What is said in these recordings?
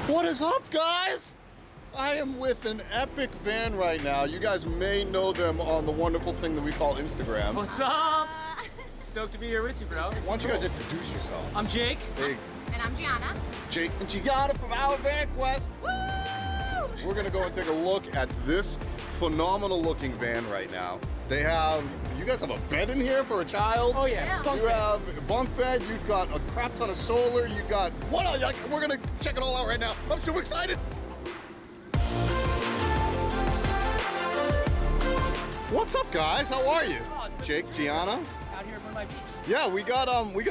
What is up, guys? I am with an epic van right now. You guys may know them on the wonderful thing that we call Instagram. What's up? Stoked to be here with you, bro. Why don't you guys introduce yourself? I'm Jake. Hey, And I'm Gianna. Jake and Gianna from Our Van Quest. Woo! We're gonna go and take a look at this phenomenal looking van right now. They have, you guys have a bed in here for a child? Oh yeah. Yeah. Bunk You bed. have a bunk bed, you've got a crap ton of solar, you got, what are you, we're gonna check it all out right now. I'm super excited. What's up, guys? How are you? Oh, it's good Jake, to see you. Gianna? Out here at my beach. Yeah, we got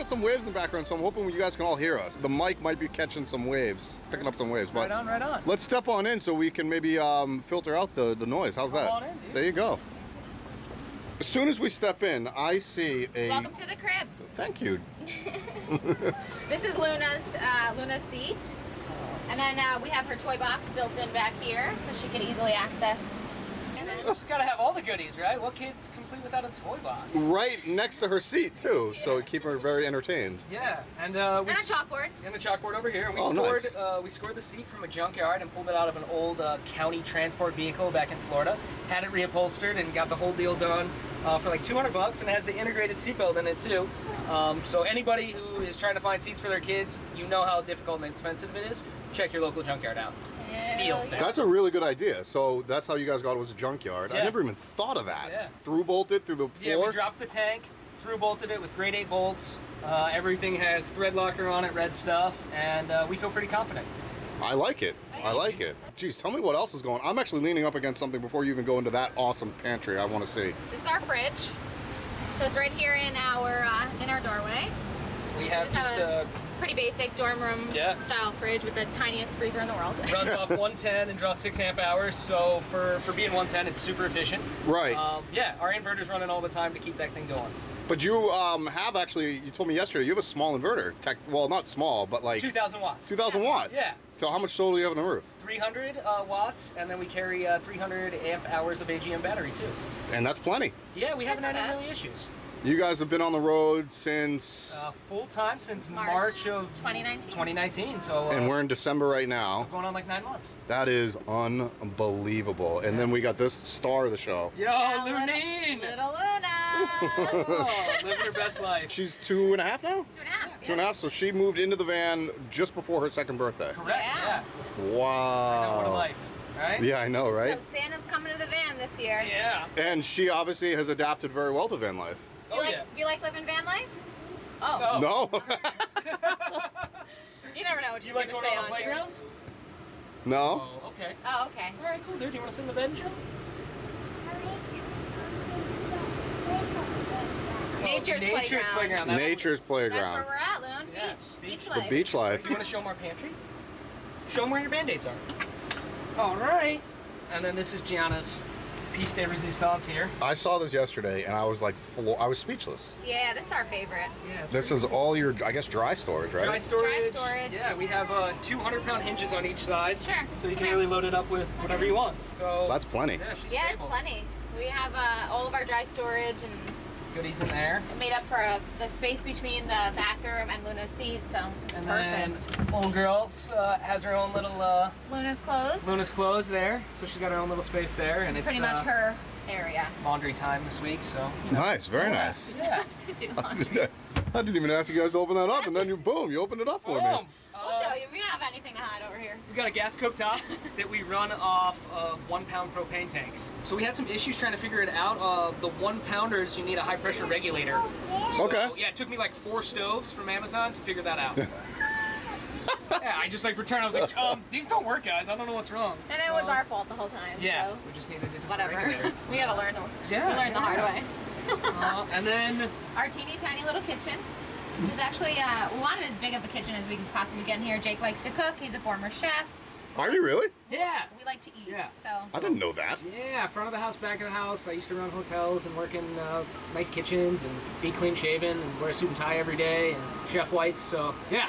some waves in the background, so I'm hoping you guys can all hear us. The mic might be catching some waves, picking up some waves, but Right on, right on. let's step on in so we can maybe filter out the noise. How's that? Come on in, dude. There you go. As soon as we step in, I see a... Welcome to the crib. Thank you. This is Luna's seat. And then we have her toy box built in back here so she can easily access. She's gotta have all the goodies, right? What kid's complete without a toy box? Right next to her seat, too, so Yeah. keep her very entertained. Yeah, and And a chalkboard. and a chalkboard over here. And we Oh, scored nice. we scored the seat from a junkyard and pulled it out of an old county transport vehicle back in Florida. Had it reupholstered and got the whole deal done for like $200, and it has the integrated seatbelt in it too. So anybody who is trying to find seats for their kids, you know how difficult and expensive it is. Check your local junkyard out. Steals that. That's a really good idea. So that's how you guys got it, was a junkyard. I Yeah. never even thought of that. Yeah. Through bolted through the Yeah, floor. we dropped the tank, through bolted it with grade 8 bolts. Everything has thread locker on it, red stuff, and we feel pretty confident. I like it. I like it. Geez, tell me what else is going on. I'm actually leaning up against something before you even go into that awesome pantry I want to see. This is our fridge. So it's right here in our doorway. We have just a pretty basic dorm room Yeah. style fridge with the tiniest freezer in the world. runs off 110 and draws 6 amp hours, so for being 110, it's super efficient. Right. Yeah, our inverter's running all the time to keep that thing going. But you have actually, you told me yesterday, you have a small inverter. Well, not small, but like 2,000 watts. 2,000 watts. Yeah. So how much solar do you have on the roof? 300 watts, and then we carry 300 amp hours of AGM battery too. And that's plenty. Yeah, we haven't had That's not any really issues. You guys have been on the road since, Full time since March March of 2019. 2019, so and we're in December right so now. going on like 9 months. That is unbelievable. And then we got this star of the show. Yo, Yeah, Lunine! Little Luna. Oh, living her best life. She's 2.5 now? 2.5. 2.5, so she moved into the van just before her second birthday. Correct, Yeah. yeah. Wow. What a life, right? Yeah, I know, right? So Santa's coming to the van this year. Yeah. And she obviously has adapted very well to van life. Do you, Oh, like, yeah. do you like living van life? Oh, Oh. No? you never know what Do you're you like going going to say on the on here. playgrounds? No? Oh, okay. Oh, okay. All right, cool, dude. Do you want to sit in the bed and chill? Nature's playground. That's Nature's That's where playground. we're at, Loon. Yeah, Beach. beach. Beach The life. beach Do life. you want to show them our pantry? Show them where your band-aids are. All right. And then this is Gianna's piece de resistance here. I saw this yesterday and I was like, I was speechless. Yeah, this is our favorite. Yeah, it's This is all your, I guess, dry storage, right? dry storage. Dry storage. Yeah, we have 200-pound hinges on each side. Sure. So you can Come really here. load it up with whatever you want. So That's plenty. yeah, she's Yeah, stable. it's plenty. We have all of our dry storage and Goodies in there. made up for the space between the bathroom and Luna's seat, so it's And perfect. then old girl has her own little It's Luna's clothes. Luna's clothes there, so she's got her own little space there, This and is it's pretty much her area laundry time this week. So you know. Nice, very nice. Yeah. to do laundry. I didn't even ask you guys to open that up, and then you, boom, you opened it up for me. Boom. We'll show you. We don't have anything to hide over here. We got a gas cooktop that we run off of 1-pound propane tanks. So we had some issues trying to figure it out. The 1-pounders, you need a high pressure regulator. So, Okay. yeah, it took me like 4 stoves from Amazon to figure that out. Yeah, I just like returned. I was like, these don't work, guys. I don't know what's wrong. And it was our fault the whole time. Yeah, So we just needed a different whatever. regulator. We had to learn. Yeah, We learned the hard yeah. way. And then Our teeny tiny little kitchen. Which is actually, we wanted as big of a kitchen as we can possibly get in here. Jake likes to cook. He's a former chef. Are you really? yeah. We like to eat. Yeah. So I didn't know that. Yeah, front of the house, back of the house. I used to run hotels and work in nice kitchens and be clean shaven and wear a suit and tie every day and chef whites. So yeah,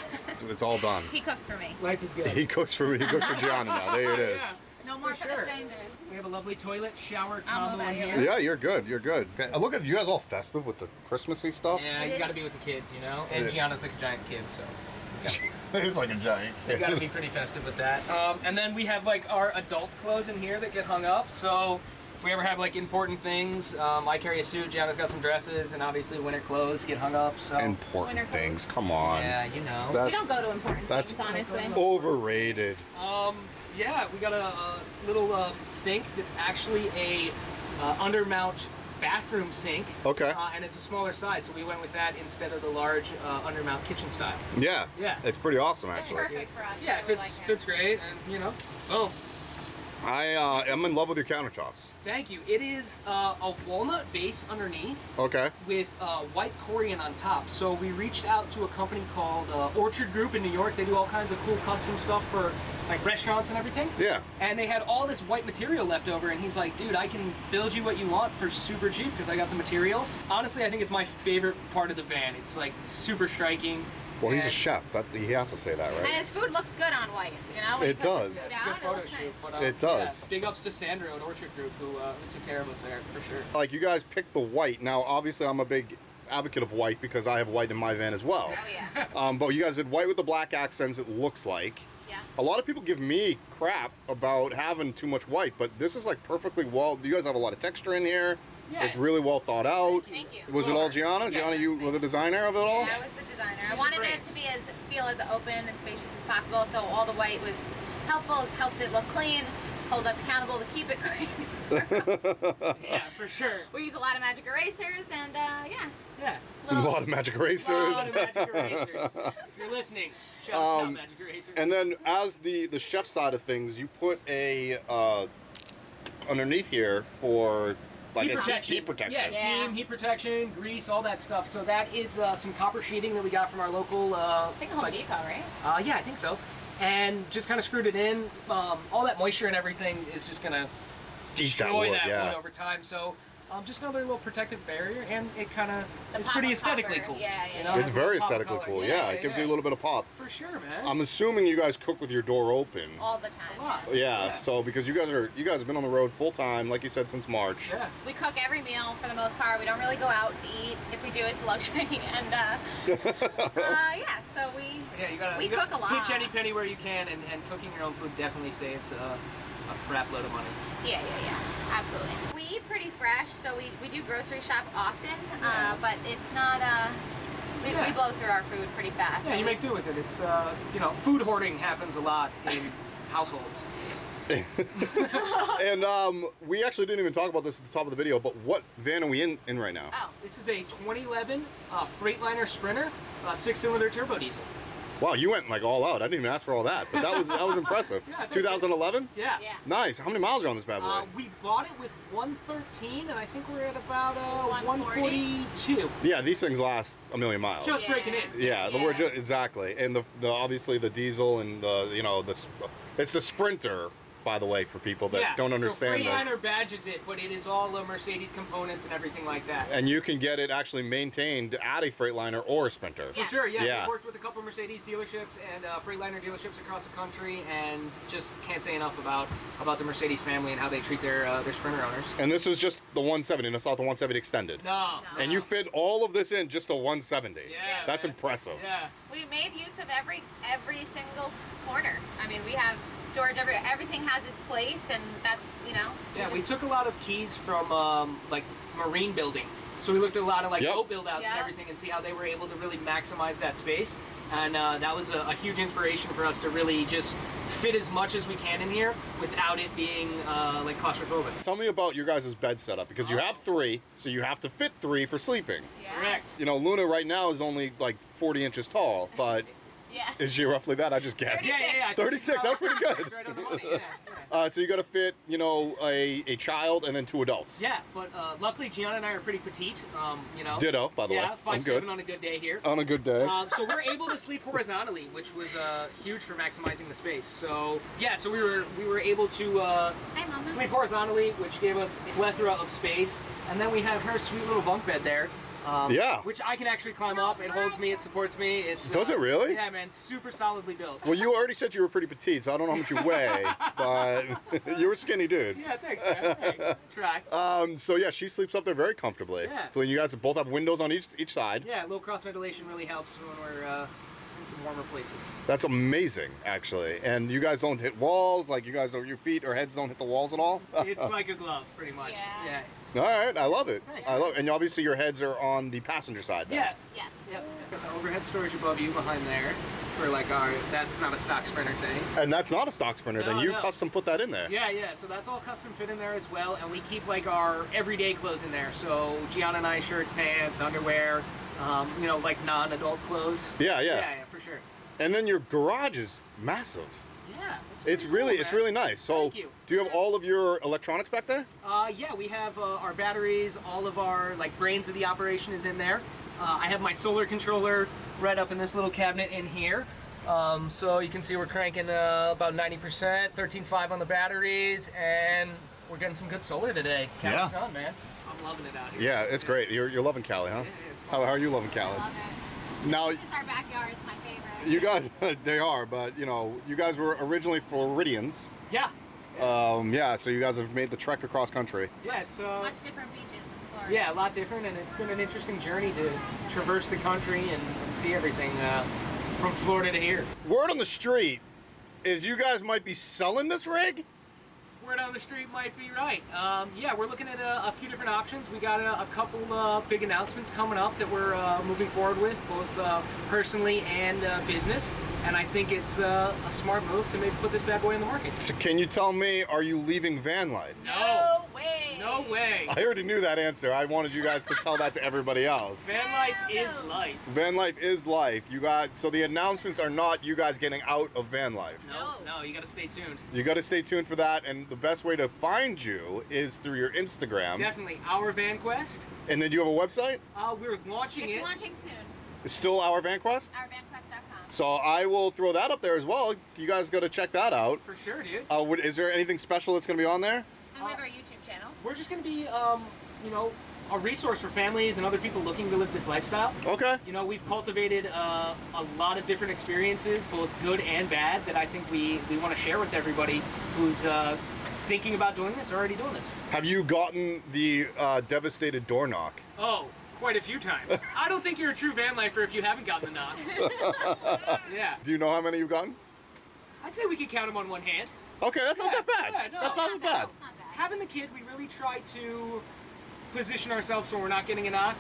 It's all done. he cooks for me. life is good. He cooks for me. He cooks for Gianna now. There it is. Yeah. No more For for the sure. strangers. We have a lovely toilet shower I'll combo move in out here. here. Yeah, you're good. You're good. Okay, look at you guys all festive with the Christmassy stuff. Yeah, It you is. got to be with the kids, you know. And Yeah. Gianna's like a giant kid, so. you gotta be. He's like a giant You kid. gotta be pretty festive with that. And then we have like our adult clothes in here that get hung up. So if we ever have like important things, I carry a suit, Gianna's got some dresses, and obviously winter clothes get hung up. So Important Winter things, clothes. come on. yeah, you know. We That's, don't go to important that's things, honestly. overrated. Yeah, we got a little sink that's actually a undermount bathroom sink. Okay. And it's a smaller size, so we went with that instead of the large undermount kitchen style. Yeah. Yeah. It's pretty awesome, It's actually. perfect for us. Yeah, I it really fits like it. fits great, and you know, boom. I'm in love with your countertops. Thank you. It is a walnut base underneath Okay. with white Corian on top. So we reached out to a company called Orchard Group in New York. They do all kinds of cool custom stuff for like restaurants and everything. Yeah. And they had all this white material left over, and he's like, dude, I can build you what you want for super cheap because I got the materials. Honestly, I think it's my favorite part of the van. It's like super striking. Well, he's a and chef. He has to say that, And right? his food looks good on white, you know? When It he puts his does. food It's a out, good it photo looks shoot. nice. But, It does. yeah, big ups to Sandra at Orchard Group who took care of us there for sure. Like, you guys picked the white. Now, obviously, I'm a big advocate of white because I have white in my van as well. Oh, yeah. But you guys did white with the black accents, it looks like. Yeah. A lot of people give me crap about having too much white, but this is like perfectly well. You guys have a lot of texture in here. Yeah. It's really well thought out. Thank you. Was it all Gianna? Yeah, Gianna, you that's were the designer of it all? Yeah, I was the designer. I She's wanted the it brains. to be feel as open and spacious as possible, so all the white was helpful, helps it look clean, holds us accountable to keep it clean. Yeah, for sure. We use a lot of magic erasers, and yeah. Yeah. A lot of magic A erasers. lot of magic erasers. If you're listening, shout out to magic erasers. And then, as the chef side of things, you put a underneath here for like heat protection. Yeah, steam, heat protection, grease, all that stuff. So that is some copper sheeting that we got from our local. I think Home Depot, right? Yeah, I think so. And just kind of screwed it in. All that moisture and everything is just gonna destroy that wood over time. So just another little protective barrier, and it kind of is pop pretty of aesthetically copper. cool. Yeah, you yeah, know, yeah. It's has a little very pop of aesthetically color. cool. Yeah, it gives you a little bit of pop. For sure, man. I'm assuming you guys cook with your door open. All the time. A lot. Yeah, so because you guys have been on the road full time, like you said, since March. Yeah. We cook every meal for the most part. We don't really go out to eat. If we do, it's a luxury. And yeah, so Yeah, you gotta we cook a lot. Pinch any penny where you can, and cooking your own food definitely saves a crap load of money. Yeah, absolutely. We eat pretty fresh, so we do grocery shop often, Yeah. but it's not. We blow through our food pretty fast. Yeah, so you we- make do with it. It's food hoarding happens a lot in households. And we actually didn't even talk about this at the top of the video, but what van are we in right now? Oh, This is a 2011 Freightliner Sprinter 6-cylinder turbo diesel. Wow, you went like all out. I didn't even ask for all that, but that was impressive. Yeah, thanks, man. 2011? Yeah. yeah. Nice. How many miles are on this bad boy? We bought it with 113, and I think we're at about 140. 142. Yeah, these things last a million miles. Just Yeah. breaking in. yeah, Yeah. we're just exactly, and the obviously the diesel and it's the Sprinter, by the way, for people that don't understand so Freightliner this. badges it, but it is all the Mercedes components and everything like that. And you can get it actually maintained at a Freightliner or a Sprinter. For sure, yeah. Yeah. We've worked with a couple Mercedes dealerships and Freightliner dealerships across the country, and just can't say enough about the Mercedes family and how they treat their Sprinter owners. And this is just the 170, and it's not the 170 extended. No. And you fit all of this in just the 170. Yeah, That's man. impressive. Yeah. We made use of every single corner. I mean, we have storage. Everything has its place, and that's Yeah, we just- took a lot of keys from like marine building. So we looked at a lot of like Yep. boat build outs and Yeah. everything and see how they were able to really maximize that space. And that was a huge inspiration for us to really just fit as much as we can in here without it being like claustrophobic. Tell me about your guys' bed setup, because you have 3, so you have to fit 3 for sleeping. Yeah. Correct. You know, Luna right now is only like 40 inches tall, but Yeah. is she roughly that? I just guessed. Yeah. 36, that's pretty good. Right on the money, yeah. So you got to fit, a child and then 2 adults. Yeah, but luckily Gianna and I are pretty petite, Ditto, by the way. Yeah, I'm good. 5'7" on a good day here. On a good day. So we're able to sleep horizontally, which was huge for maximizing the space. So yeah, so we were able to Hi, Mama. sleep horizontally, which gave us a plethora of space. And then we have her sweet little bunk bed there. Yeah. Which I can actually climb up. It holds me. It supports me. It's Does it really? Yeah, man. Super solidly built. Well, you already said you were pretty petite, so I don't know how much you weigh, but you're a skinny dude. Yeah, thanks, man. Thanks. Try. So yeah, she sleeps up there very comfortably. Yeah. So you guys both have windows on each side. Yeah, low cross ventilation really helps when we're in some warmer places. That's amazing, actually. And you guys don't hit walls, like your feet or heads don't hit the walls at all? It's like a glove, pretty much. Yeah. All right, I love it. Nice. I love it. And obviously your heads are on the passenger side then. Yeah. Yes. Yep. Got the overhead storage above you behind there for like our, that's not a stock Sprinter thing. And that's not a stock Sprinter, then No, you no. custom put that in there. Yeah, so that's all custom fit in there as well, and we keep like our everyday clothes in there. So Gianna and I, shirts, pants, underwear, you know, like non-adult clothes. Yeah, for sure. And then your garage is massive. Yeah, It's pretty really, cool, it's man. really nice. So, Thank you. do you have all of your electronics back there? Yeah, we have our batteries, all of our like brains of the operation is in there. I have my solar controller right up in this little cabinet in here. So you can see we're cranking about 90%, 13.5 on the batteries, and we're getting some good solar today. Yeah. Cali sun, man. I'm loving it out here. Yeah, it's great. You're loving Cali, huh? Yeah, it's fun. How are you loving I Cali? love it. Now, This is our backyard. It's my favorite. you guys, they are, but you know, you guys were originally Floridians. Yeah. Yeah, so you guys have made the trek across country. Yeah, it's Much different beaches in Florida. yeah, a lot different, and it's been an interesting journey to traverse the country and see everything from Florida to here. Word on the street is you guys might be selling this rig? Word on the street might be right. Yeah, we're looking at a few different options. We got a couple big announcements coming up that we're moving forward with, both personally and business. And I think it's a smart move to maybe put this bad boy in the market. So can you tell me, are you leaving van life? No. way. No way. I already knew that answer. I wanted you guys to tell that to everybody else. Van life is life. Van life is life. You guys, so the announcements are not you guys getting out of van life. No, you gotta stay tuned. You got to stay tuned for that, and the best way to find you is through your Instagram. Definitely. Our Van Quest. And then do you have a website? We're launching It's it. launching soon. It's still Our Van Quest? OurVanQuest.com. So I will throw that up there as well. You guys got to check that out. For sure, dude. Is there anything special that's going to be on there? And we have our YouTube channel. We're just gonna be, you know, a resource for families and other people looking to live this lifestyle. Okay. You know, we've cultivated a lot of different experiences, both good and bad, that I think we want to share with everybody who's thinking about doing this or already doing this. Have you gotten the devastated door knock? Oh, quite a few times. I don't think you're a true van lifer if you haven't gotten the knock. Yeah. Do you know how many you've gotten? I'd say we could count them on one hand. Okay, that's not that bad. Yeah, no, That's not that bad. Not bad. Having the kid, we really try to position ourselves so we're not getting a knock.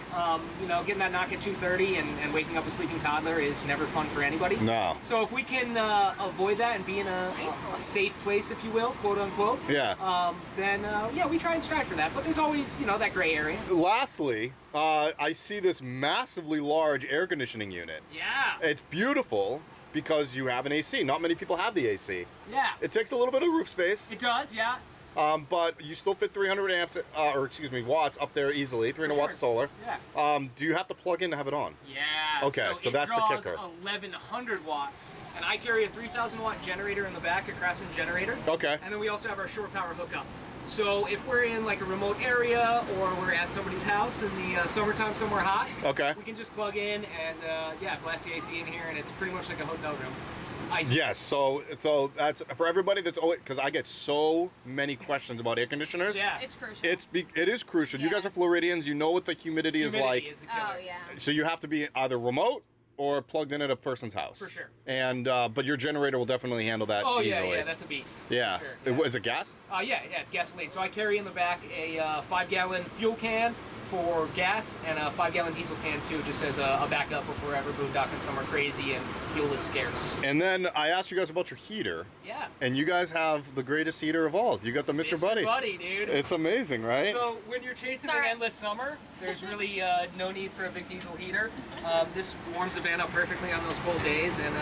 You know, getting that knock at 2:30 and waking up a sleeping toddler is never fun for anybody. No. So if we can avoid that and be in a safe place, if you will, quote unquote, Yeah. then yeah, we try and strive for that. But there's always, you know, that gray area. Lastly, I see this massively large air conditioning unit. Yeah. It's beautiful because you have an AC. Not many people have the AC. Yeah. It takes a little bit of roof space, It does, yeah. but you still fit 300 amps, watts up there easily, 300 For watts of solar. Yeah. Do you have to plug in to have it on? Yeah. Okay, so that's the it kicker. draws 1,100 watts, and I carry a 3,000 watt generator in the back, a Craftsman generator. Okay. And then we also have our shore power hookup. So if we're in like a remote area or we're at somebody's house in the summertime somewhere hot, Okay. we can just plug in and yeah, blast the AC in here, and it's pretty much like a hotel room. Ice. Yes, so that's for everybody that's always, because I get so many questions about air conditioners. Yeah. It's crucial. It is crucial. You Yeah. guys are Floridians. You know what the humidity is like. Is the killer. Oh, yeah. So you have to be either remote or plugged in at a person's house. For sure. And but your generator will definitely handle that Oh yeah, easily. yeah, that's a beast. Yeah. For sure, yeah. Is it gas? Yeah, gasoline. So I carry in the back a 5-gallon fuel can for gas and a 5-gallon diesel can too, just as a backup if we're ever boondocking somewhere crazy and fuel is scarce. And then I asked you guys about your heater, Yeah. and you guys have the greatest heater of all. You got the Mr. Buddy. Buddy, dude. It's amazing, right? So when you're chasing Sorry. an endless summer, there's really no need for a big diesel heater. This warms the van up perfectly on those cold days, and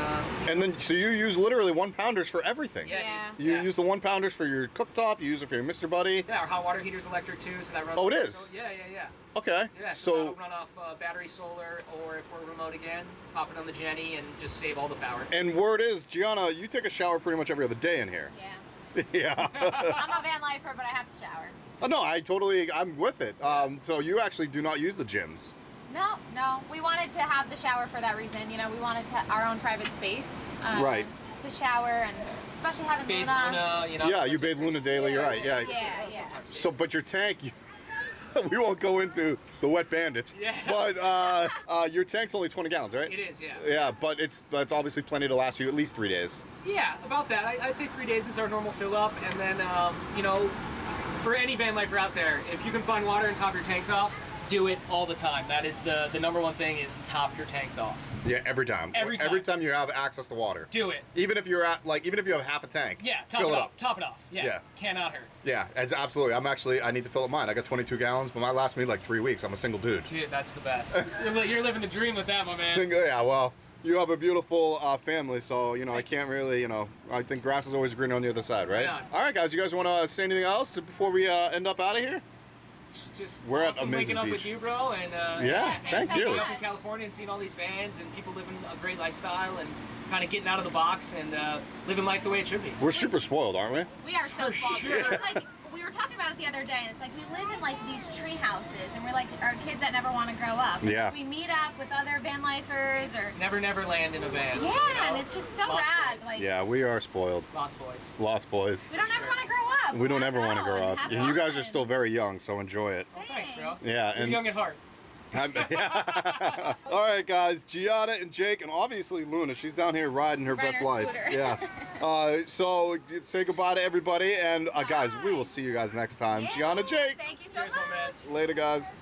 And then so you use literally 1-pounders for everything. yeah, Yeah. You yeah. use the 1-pounders for your cooktop. You use it for your Mr. Buddy. Yeah, our hot water heater's electric too, so that runs. Oh, it on- is? so- yeah. Okay. Yeah, so So that'll run off battery, solar, or if we're remote again, pop it on the Jenny and just save all the power. and word is, Gianna, you take a shower pretty much every other day in here. Yeah. Yeah. I'm a van lifer, but I have to shower. Oh, no, I'm with it. So you actually do not use the gyms. No. We wanted to have the shower for that reason. You know, we wanted our own private space. Right. To shower, and especially having Bathe Luna. Luna, you know. Yeah, you bathe Luna daily. You're right. Yeah. Yeah. So, but your tank, we won't go into the wet bandits. Yeah. But your tank's only 20 gallons, right? It is, yeah. Yeah, but it's obviously plenty to last you at least 3 days. Yeah, about that. I'd say 3 days is our normal fill up, and then you know, for any van lifer out there, if you can find water and top your tanks off, do it all the time. That is the number one thing, is top your tanks off. Yeah, every time. Every time. Every time you have access to water. Do it. Even if you're at even if you have half a tank. Yeah, top fill it it off. up. Top it off. Yeah. Yeah. Cannot hurt. Yeah, it's absolutely. I need to fill up mine. I got 22 gallons, but mine lasts me like 3 weeks. I'm a single dude. Dude, that's the best. You're living the dream with that, my man. Single, yeah, well, you have a beautiful family, so, you know, I can't really, you know, I think grass is always greener on the other side, right? Yeah. All right, guys, you guys want to say anything else before we end up out of here? Just We're at awesome amazing waking up beach. with you, bro, and Yeah, and thank you. being up in California and seeing all these vans and people living a great lifestyle and kind of getting out of the box and living life the way it should be. We're super spoiled, aren't we? We are so For spoiled. sure. It's like, we were talking about it the other day, and it's like we live in like these tree houses, and we're like our kids that never want to grow up. Yeah. We meet up with other van lifers, or It's never land in a van. yeah, you know? and it's just so Lost rad. boys. Like Yeah, we are spoiled. Lost boys. Lost boys. we don't ever want to grow up. We don't wanna ever want to go grow and up. have And you guys are fun. still very young, so enjoy it. Oh, thanks, bro. Yeah, You're and young at heart. Yeah. All right, guys. Gianna and Jake, and obviously Luna. She's down here riding her Riding best her life. scooter. Yeah. So say goodbye to everybody, and guys, we will see you guys next time. Yay. Gianna, Jake. Thank you so Cheers, much. my man. Later, guys.